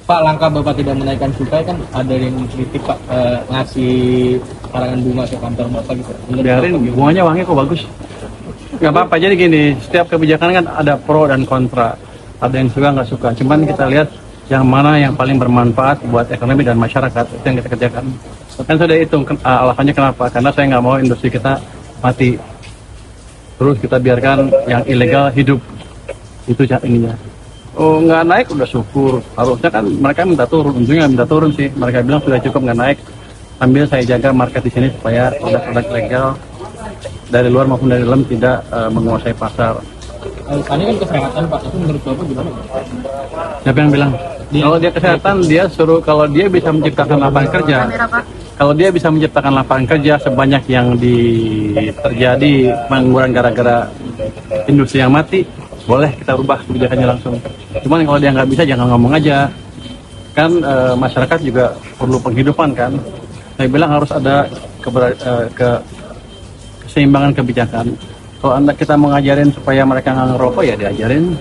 Pak, langkah Bapak tidak menaikkan cukai kan ada yang kritik Pak, ngasih karangan bunga ke kantor Bapak gitu. Biarin, bunganya wangi kok bagus. Nggak apa-apa, jadi gini, setiap kebijakan kan ada pro dan kontra. Ada yang suka nggak suka, cuman kita lihat yang mana yang paling bermanfaat buat ekonomi dan masyarakat, itu yang kita kerjakan. Kan sudah hitung, alasannya kenapa? Karena saya nggak mau industri kita mati. Terus kita biarkan yang ilegal hidup. Itu ininya. Oh, nggak naik udah syukur. Harusnya kan mereka minta turun, ujungnya minta turun sih. Mereka bilang sudah cukup nggak naik. Sambil saya jaga market di sini supaya produk-produk legal dari luar maupun dari dalam tidak menguasai pasar. Tadi kan kesehatan Pak, itu menurut Bapak gimana Pak? Siapa yang bilang? Kalau dia kesehatan, dia suruh kalau dia bisa menciptakan lapangan kerja. Kalau dia bisa menciptakan lapangan kerja sebanyak yang terjadi pengangguran gara-gara industri yang mati, boleh kita rubah kebijakannya langsung. Cuman kalau dia nggak bisa, jangan ngomong aja. Kan masyarakat juga perlu penghidupan kan. Saya bilang harus ada keseimbangan kebijakan. Kalau kita mau ngajarin supaya mereka nggak ngerokok, ya diajarin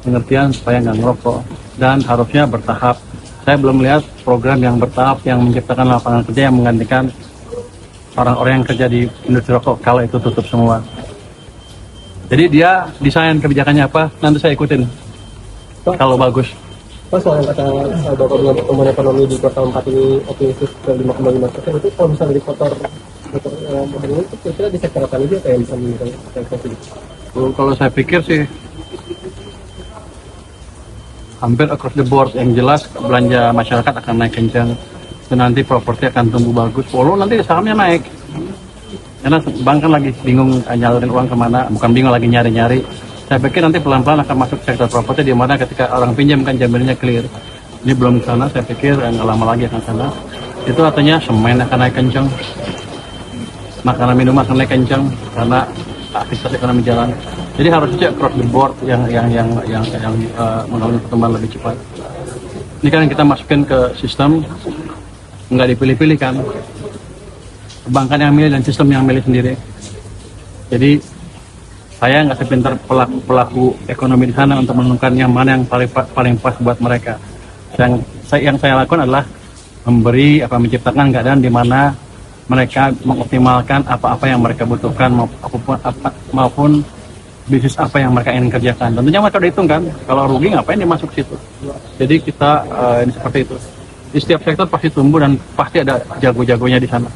pengertian supaya nggak ngerokok. Dan harusnya bertahap. Saya belum melihat program yang bertahap yang menciptakan lapangan kerja yang menggantikan orang-orang yang kerja di industri rokok kalau itu tutup semua. Jadi dia desain kebijakannya apa, nanti saya ikutin. Kalau bagus. Pak, soal yang kata Bapak bilang pertumbuhan ekonomi di kuartal 4 ini optimistis ke 5,5%, itu kalau misalnya di kuartal modern itu kira-kira di sektor apa aja yang bisa meningkatkan positif? Kalau saya pikir sih hampir across the board. Yang jelas belanja masyarakat akan naik kencang dan nanti properti akan tumbuh bagus. Walau nanti sahamnya naik karena bank kan lagi bingung nyalurin uang kemana, bukan bingung, lagi nyari-nyari. Saya pikir nanti pelan-pelan akan masuk sektor properti, di mana ketika orang pinjam kan jaminannya clear. Ini belum ke sana, saya pikir nggak lama lagi akan sana. Itu artinya semen akan naik kencang, makanan minuman akan naik kencang karena aktivitas ekonomi jalan. Jadi harusnya across the board yang mengalami pertumbuhan lebih cepat. Ini kan kita masukin ke sistem, nggak dipilih-pilih kan. Perbankan yang milih dan sistem yang milih sendiri. Jadi saya nggak sepintar pelaku ekonomi di sana untuk menentukan yang mana yang paling pas buat mereka. Yang saya lakukan adalah menciptakan keadaan di mana mereka mengoptimalkan apa-apa yang mereka butuhkan maupun bisnis apa yang mereka ingin kerjakan. Tentunya mereka udah hitung kan, kalau rugi ngapain dia masuk situ. Jadi kita ini seperti itu. Di setiap sektor pasti tumbuh dan pasti ada jago-jagonya di sana.